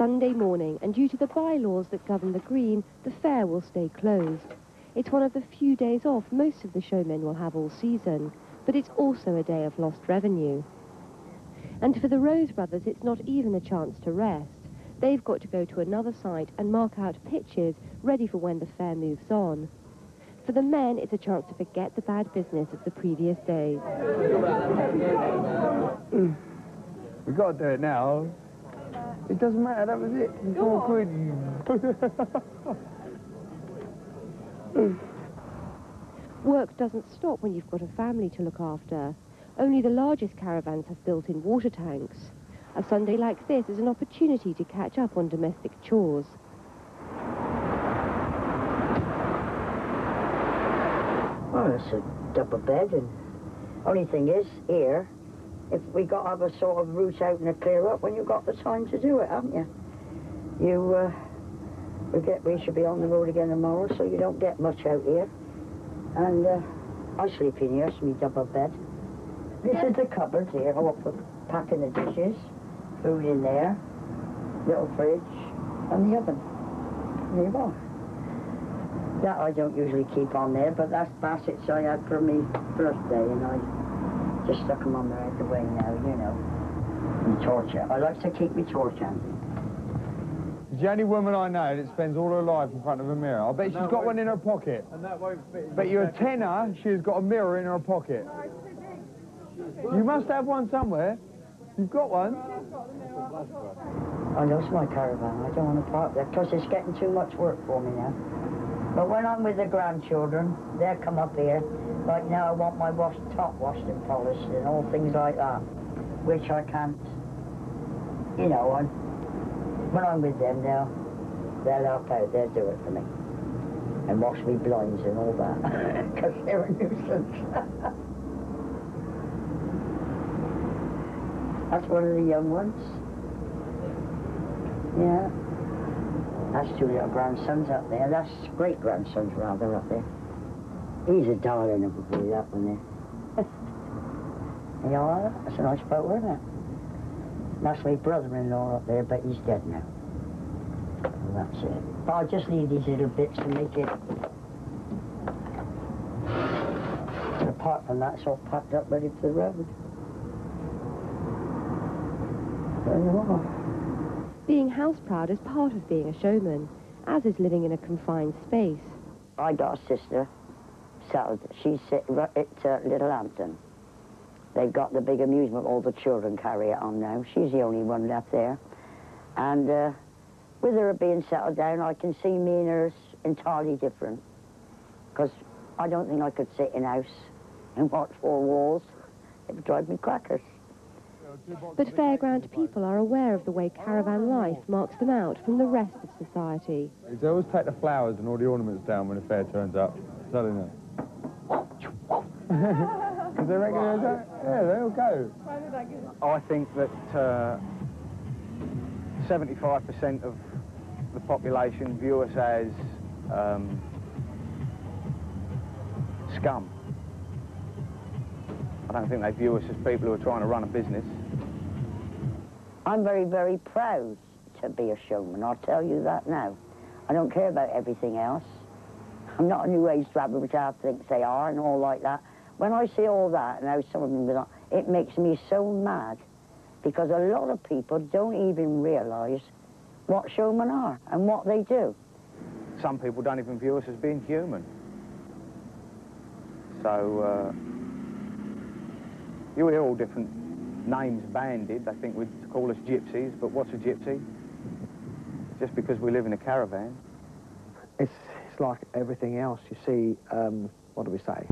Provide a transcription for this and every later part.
Sunday morning, and due to the bylaws that govern the green, the fair will stay closed. It's one of the few days off most of the showmen will have all season, but it's also a day of lost revenue. And for the Rose brothers, it's not even a chance to rest. They've got to go to another site and mark out pitches ready for when the fair moves on. For the men, it's a chance to forget the bad business of the previous days. We've got to do it now. It doesn't matter, that was it. 4 quid. Work doesn't stop when you've got a family to look after. Only the largest caravans have built-in water tanks. A Sunday like this is an opportunity to catch up on domestic chores. Well, it's a double bed, and only thing is, here, if we got to have a sort of route out and a clear up when you've got the time to do it, haven't you? We should be on the road again tomorrow, so you don't get much out here. And I sleep in here, it's my double bed. This is the cupboard here, I'll put packing the dishes, food in there, little fridge, and the oven. There you are. That I don't usually keep on there, but that's baskets I had for me birthday, and I just stuck them on there out the way now, you know. And torch. I like to keep my torch handy. She's the only woman I know that spends all her life in front of a mirror. I bet she's got one in her pocket. And that won't fit. Bet you're a tenner, she's got a mirror in her pocket. You must have one somewhere. You've got one. I lost my caravan. I don't want to park there, because it's getting too much work for me now. But when I'm with the grandchildren, they'll come up here. Like now, I want my top washed and polished and all things like that, which I can't, you know, when I'm with them now, they'll help out, they'll do it for me. And wash me blinds and all that, because they're a nuisance. That's one of the young ones. Yeah. That's 2 little grandsons up there. That's great-grandsons, rather, up there. He's a darling of a boy, that one there. You know, that's a nice boat, isn't it? That's my brother-in-law up there, but he's dead now. Well, that's it. But I'll just leave these little bits to make it. Apart from that, it's all packed up, ready for the road. There you are. Being house-proud is part of being a showman, as is living in a confined space. I got a sister settled. She's at Little Hampton. They've got the big amusement, all the children carry it on now. She's the only one left there. And with her being settled down, I can see me and her entirely different. Because I don't think I could sit in a house and watch 4 walls. It would drive me crackers. But fairground people are aware of the way caravan life marks them out from the rest of society. They always take the flowers and all the ornaments down when the fair turns up. So they know. Because they reckon yeah, they'll go. I think that 75% of the population view us as scum. I don't think they view us as people who are trying to run a business. I'm very, very proud to be a showman, I'll tell you that now. I don't care about everything else. I'm not a new age rabbit, which I think they are, and all like that. When I see all that, and how some of them, it makes me so mad, because a lot of people don't even realise what showmen are and what they do. Some people don't even view us as being human. So, you hear all different names bandied. They think we'd call us gypsies, but what's a gypsy? Just because we live in a caravan. It's like everything else. You see, what do we say?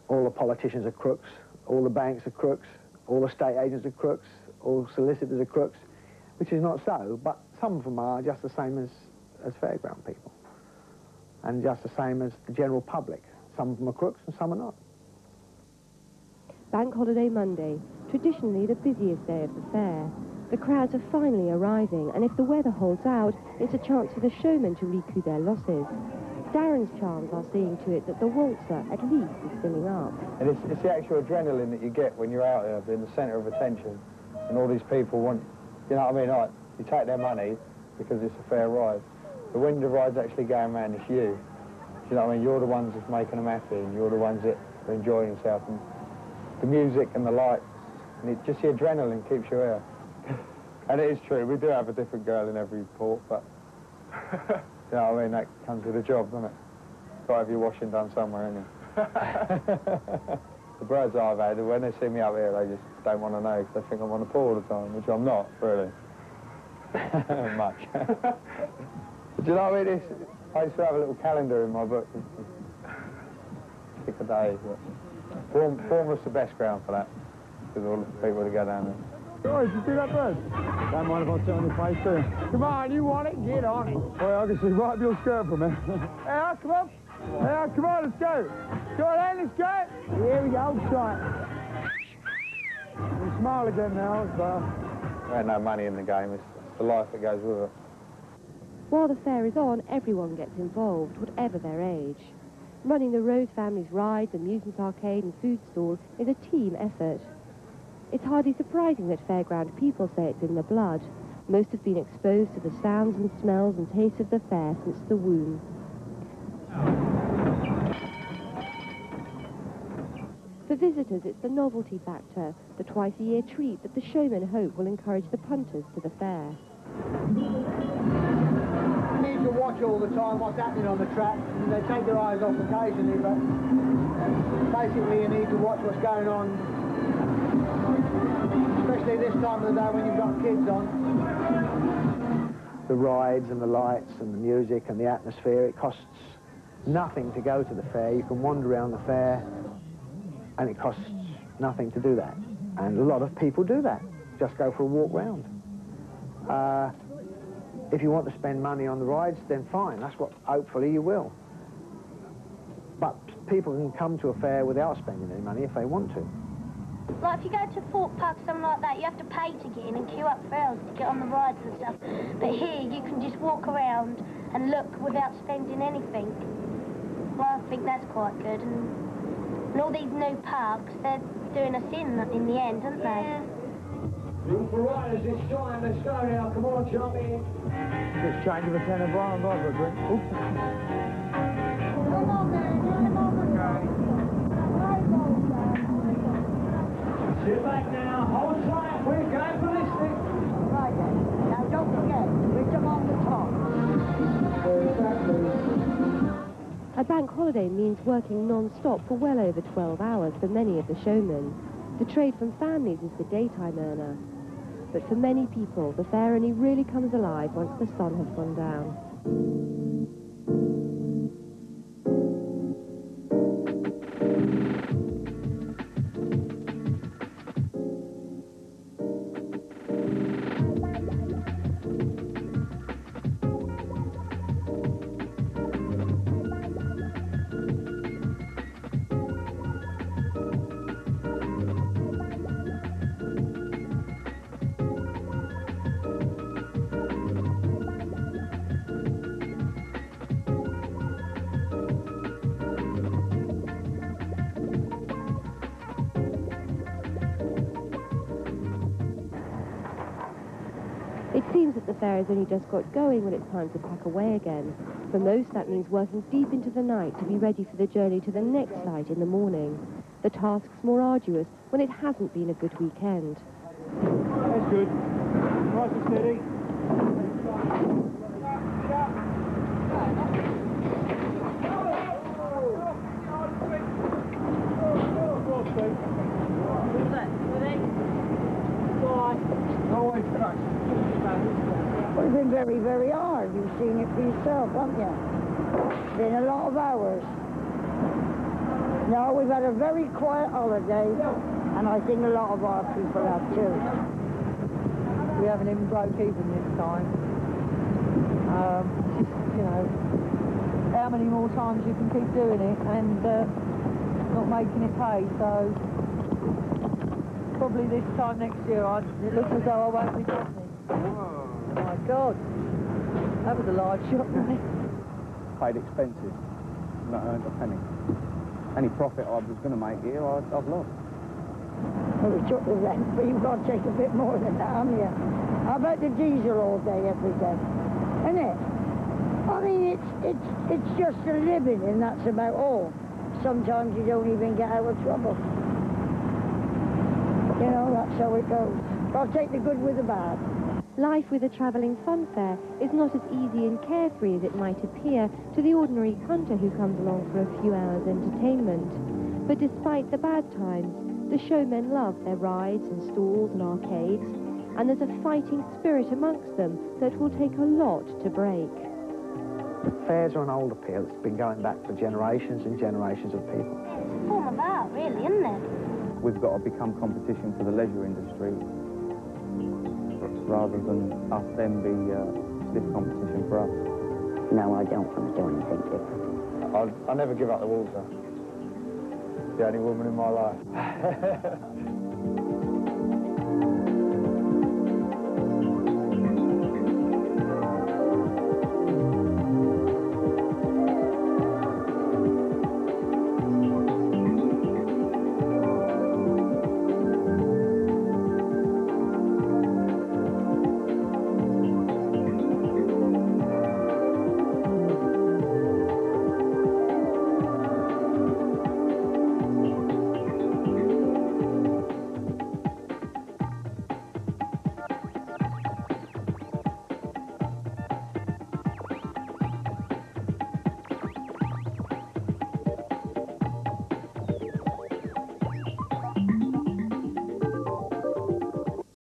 All the politicians are crooks, all the banks are crooks, all the estate agents are crooks, all solicitors are crooks, which is not so, but some of them are just the same as fairground people, and just the same as the general public. Some of them are crooks and some are not. Bank Holiday Monday, traditionally the busiest day of the fair. The crowds are finally arriving, and if the weather holds out, it's a chance for the showmen to recoup their losses. Darren's charms are seeing to it that the waltzer, at least, is filling up. And it's the actual adrenaline that you get when you're out there, being the centre of attention, and all these people want You know what I mean? Like, you take their money because it's a fair ride. But when the ride's actually going around, it's you. You know what I mean? You're the ones that's making them happy, and you're the ones that are enjoying themselves. And the music and the lights, and just the adrenaline keeps you here. And it is true, we do have a different girl in every port, but you know what I mean? That comes with the job, doesn't it? Got to have your washing done somewhere, ain't you? The birds I've had, when they see me up here, they just don't want to know because they think I'm on the pool all the time, which I'm not, really. Much. Do you know what I mean? I used to have a little calendar in my book. Pick a day. Bournemouth's the best ground for that, because all the people that go down there. Guys, you see that bird? Don't mind if I sit on your face too. Come on, you want it? Get on it. Well, I can see right up your skirt from it. Hey, come on. Hey, come on, let's go. Go on then, let's go. Here we go, try it. You smile again now, so. We had no money in the game, it's the life that goes with it. While the fair is on, everyone gets involved, whatever their age. Running the Rose family's rides, amusement arcade and food stall is a team effort. It's hardly surprising that fairground people say it's in the blood. Most have been exposed to the sounds and smells and tastes of the fair since the womb. For visitors, it's the novelty factor, the twice-a-year treat that the showmen hope will encourage the punters to the fair. You need to watch all the time what's happening on the track. They take their eyes off occasionally, but basically you need to watch what's going on, especially this time of the day when you've got kids on. The rides and the lights and the music and the atmosphere, it costs nothing to go to the fair. You can wander around the fair and it costs nothing to do that. And a lot of people do that, just go for a walk round. If you want to spend money on the rides, then fine, that's what hopefully you will. But people can come to a fair without spending any money if they want to. Like if you go to Fort Park, something like that, you have to pay to get in and queue up for hours to get on the rides and stuff. But here, you can just walk around and look without spending anything. Well, I think that's quite good. And all these new parks, they're doing us in the end, aren't they? Yeah. Room for riders, it's time, let's go now, come on, jump in. Just change of a tenner bar and I've got a drink. Oops. Come on then, come on then. Sit back now, hold tight, we're going ballistic. Right then. Now don't forget, switch them on the top. A bank holiday means working non-stop for well over 12 hours for many of the showmen. The trade from families is the daytime earner. But for many people, the fair only really comes alive once the sun has gone down. It seems that the fair has only just got going when it's time to pack away again. For most, that means working deep into the night to be ready for the journey to the next site in the morning. The task's more arduous when it hasn't been a good weekend. That's good. Nice and steady. Well, it's been very, very hard. You've seen it for yourself, haven't you? It's been a lot of hours. No, we've had a very quiet holiday, and I think a lot of our people have too. We haven't even broke even this time. You know, how many more times you can keep doing it and not making it pay, so probably this time next year it looks as though I won't be dropping. Oh my God, that was a large shot, wasn't it? Paid expenses, not earned a penny. Any profit I was going to make here, I've lost. Well, we took the rent, but you've got to take a bit more than that, haven't you? How about the diesel all day, every day? Isn't it? I mean, it's just a living, and that's about all. Sometimes you don't even get out of trouble. You know, that's how it goes. I'll take the good with the bad. Life with a travelling fun fair is not as easy and carefree as it might appear to the ordinary punter who comes along for a few hours' entertainment. But despite the bad times, the showmen love their rides and stalls and arcades, and there's a fighting spirit amongst them that will take a lot to break. Fairs are an old appeal. It's been going back for generations and generations of people. It's a form of art, really, isn't it? We've got to become competition for the leisure industry rather than them be stiff competition for us. No, I don't want to do anything different. I'll never give up the water. The only woman in my life.